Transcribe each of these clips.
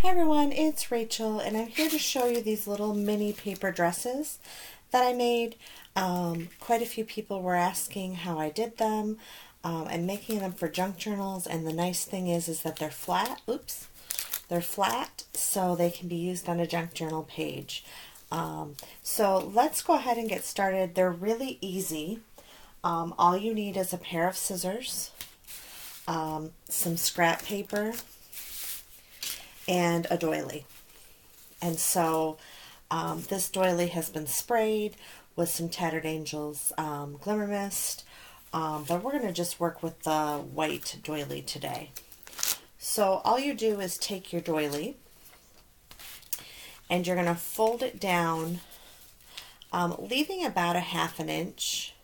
Hi everyone, it's Rachel and I'm here to show you these little mini paper dresses that I made. Quite a few people were asking how I did them. I'm making them for junk journals, and the nice thing is that they're flat. Oops. They're flat, so they can be used on a junk journal page. So let's go ahead and get started. They're really easy. All you need is a pair of scissors, some scrap paper, and a doily. And so this doily has been sprayed with some Tattered Angels Glimmer Mist, but we're going to just work with the white doily today. So all you do is take your doily and you're going to fold it down, leaving about a 1/2 inch.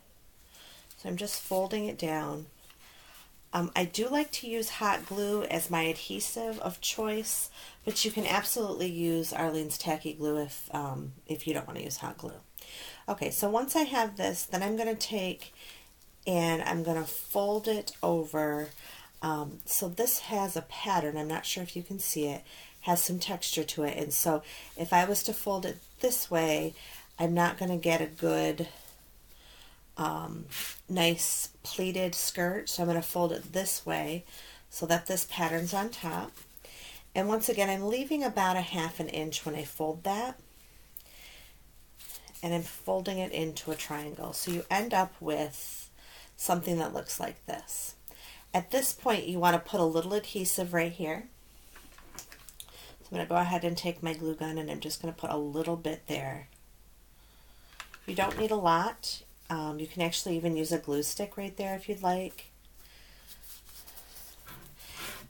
So I'm just folding it down. I do like to use hot glue as my adhesive of choice, but you can absolutely use Arlene's tacky glue if you don't want to use hot glue. Okay, so once I have this, then I'm going to take and I'm going to fold it over. So this has a pattern. I'm not sure if you can see it. Has some texture to it, and so if I was to fold it this way, I'm not going to get a good nice pleated skirt. So I'm going to fold it this way so that this pattern's on top. And once again, I'm leaving about a 1/2 inch when I fold that, and I'm folding it into a triangle. So you end up with something that looks like this. At this point, you want to put a little adhesive right here. So I'm going to go ahead and take my glue gun and I'm just going to put a little bit there. You don't need a lot. You can actually even use a glue stick right there if you'd like.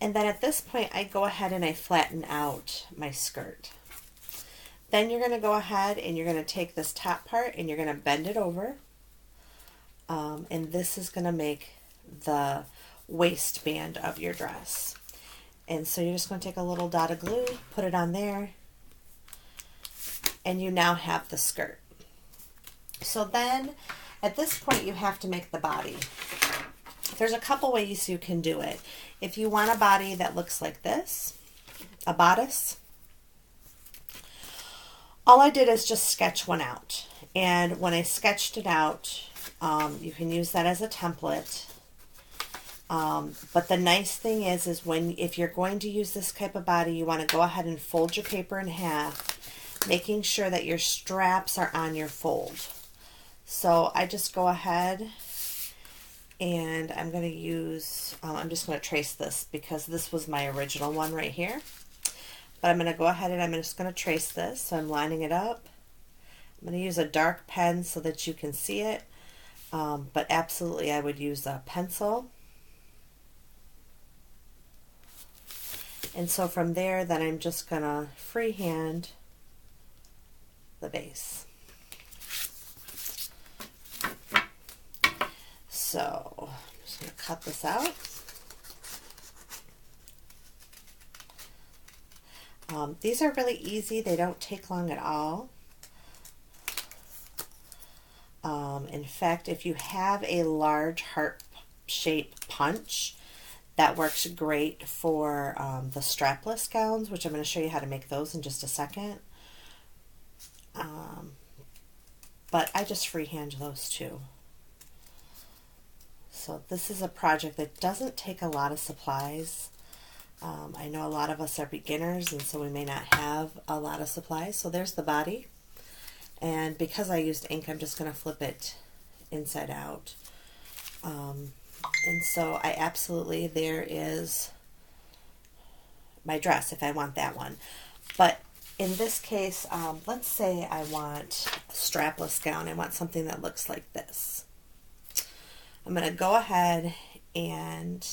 And then at this point, I go ahead and I flatten out my skirt. Then you're going to go ahead and you're going to take this top part and you're going to bend it over. And this is going to make the waistband of your dress. And so you're just going to take a little dot of glue, put it on there, and you now have the skirt. So then at this point you have to make the body. There's a couple ways you can do it. If you want a body that looks like this, a bodice, all I did is just sketch one out. And when I sketched it out, you can use that as a template. But the nice thing is if you're going to use this type of body, you want to go ahead and fold your paper in half, making sure that your straps are on your fold. So I just go ahead and I'm going to use, I'm just going to trace this because this was my original one right here. But I'm going to go ahead and I'm just going to trace this. So I'm lining it up. I'm going to use a dark pen so that you can see it. But absolutely I would use a pencil. And so from there, then I'm just going to freehand the base. So I'm just going to cut this out. These are really easy. They don't take long at all. In fact, if you have a large heart-shaped punch, that works great for the strapless gowns, which I'm going to show you how to make those in just a second. But I just freehand those too. So this is a project that doesn't take a lot of supplies. I know a lot of us are beginners, and so we may not have a lot of supplies. So there's the body. And because I used ink, I'm just going to flip it inside out. And so I absolutely, there is my dress if I want that one. But in this case, let's say I want a strapless gown. I want something that looks like this. I'm going to go ahead and,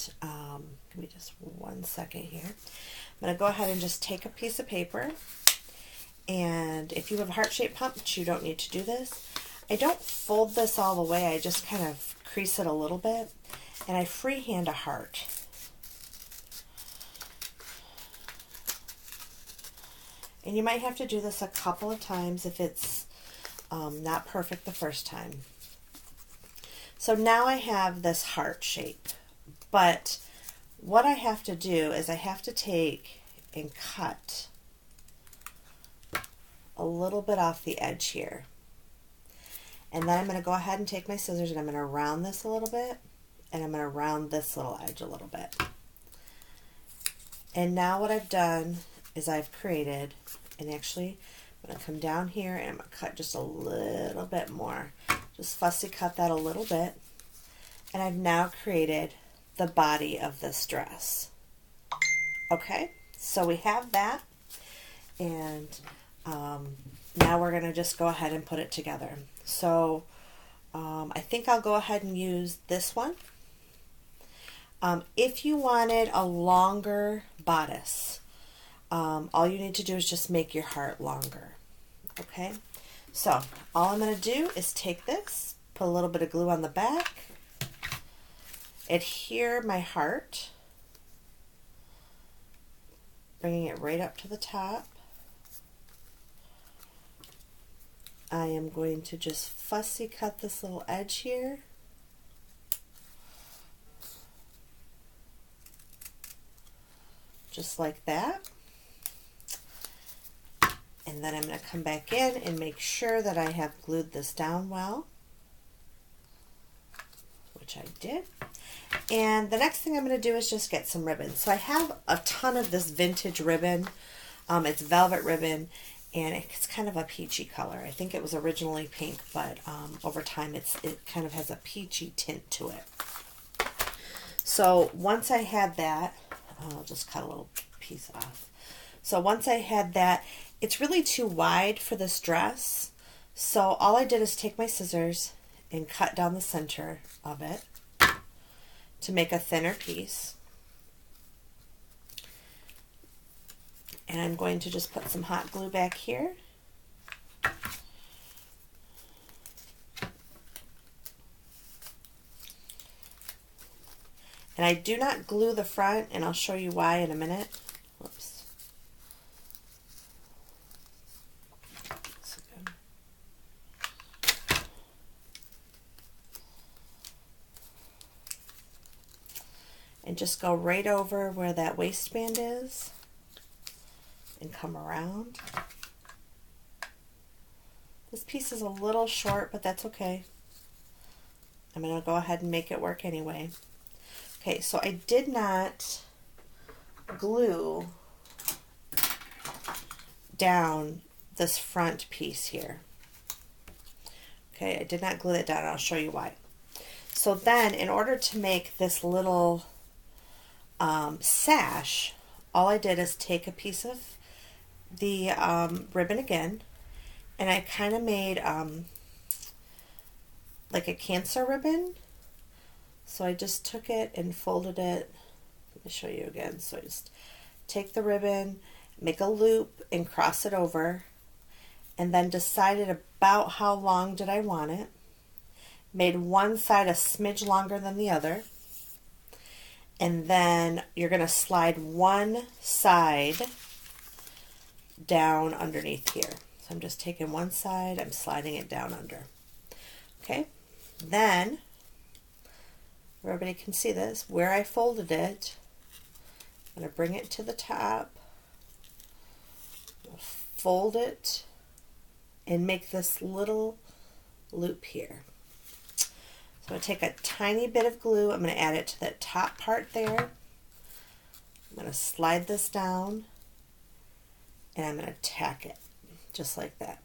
give me just 1 second here. I'm going to go ahead and just take a piece of paper. And if you have a heart-shaped punch, you don't need to do this. I don't fold this all the way. I just kind of crease it a little bit. And I freehand a heart. And you might have to do this a couple of times if it's not perfect the first time. So now I have this heart shape, but what I have to do is I have to take and cut a little bit off the edge here. And then I'm going to go ahead and take my scissors and I'm going to round this a little bit, and I'm going to round this little edge a little bit. And now what I've done is I've created, and actually I'm going to come down here and I'm going to cut just a little bit more. Just fussy cut that a little bit. And I've now created the body of this dress. Okay, so we have that. And now we're going to just go ahead and put it together. So I think I'll go ahead and use this one. If you wanted a longer bodice, all you need to do is just make your heart longer. Okay, so all I'm going to do is take this, put a little bit of glue on the back, adhere my heart, bringing it right up to the top. I am going to just fussy cut this little edge here. Just like that. And then I'm going to come back in and make sure that I have glued this down well, which I did. And the next thing I'm going to do is just get some ribbon. So I have a ton of this vintage ribbon. It's velvet ribbon, and it's kind of a peachy color. I think it was originally pink, but over time it kind of has a peachy tint to it. So once I had that, I'll just cut a little piece off. So once I had that, it's really too wide for this dress. So all I did is take my scissors and cut down the center of it to make a thinner piece. And I'm going to just put some hot glue back here. And I do not glue the front, and I'll show you why in a minute. Whoops. And just go right over where that waistband is and come around. This piece is a little short, but that's okay. I'm going to go ahead and make it work anyway. Okay, so I did not glue down this front piece here. Okay, I did not glue it down. I'll show you why. So then, in order to make this little sash, all I did is take a piece of the ribbon again, and I kind of made like a cancer ribbon. So I just took it and folded it. Let me show you again. So I just take the ribbon, make a loop, and cross it over, and then decided about how long did I want it. Made one side a smidge longer than the other. And then you're going to slide one side down underneath here. So I'm just taking one side, I'm sliding it down under. Okay, then everybody can see this, where I folded it, I'm going to bring it to the top, fold it, and make this little loop here. So I'm going to take a tiny bit of glue, I'm going to add it to the top part there. I'm going to slide this down, and I'm going to tack it, just like that.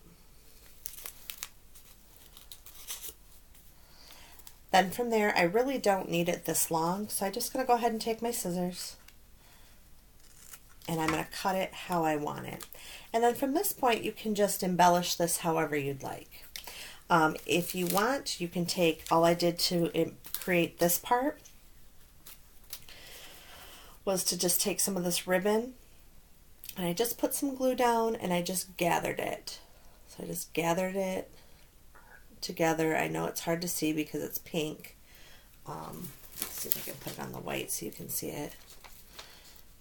Then from there, I really don't need it this long, so I'm just going to go ahead and take my scissors, and I'm going to cut it how I want it. And then from this point, you can just embellish this however you'd like. If you want, you can take, all I did to create this part was to just take some of this ribbon, and I just put some glue down, and I just gathered it. So I just gathered it together. I know it's hard to see because it's pink. Let's see if I can put it on the white so you can see it.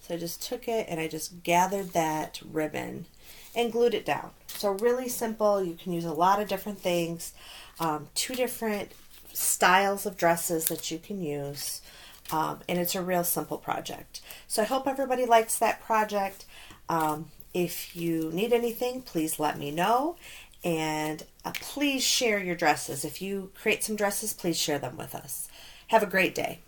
So I just took it and I just gathered that ribbon and glued it down. So really simple. You can use a lot of different things. 2 different styles of dresses that you can use. And it's a real simple project. So I hope everybody likes that project. If you need anything, please let me know. And please share your dresses. If you create some dresses, please share them with us. Have a great day.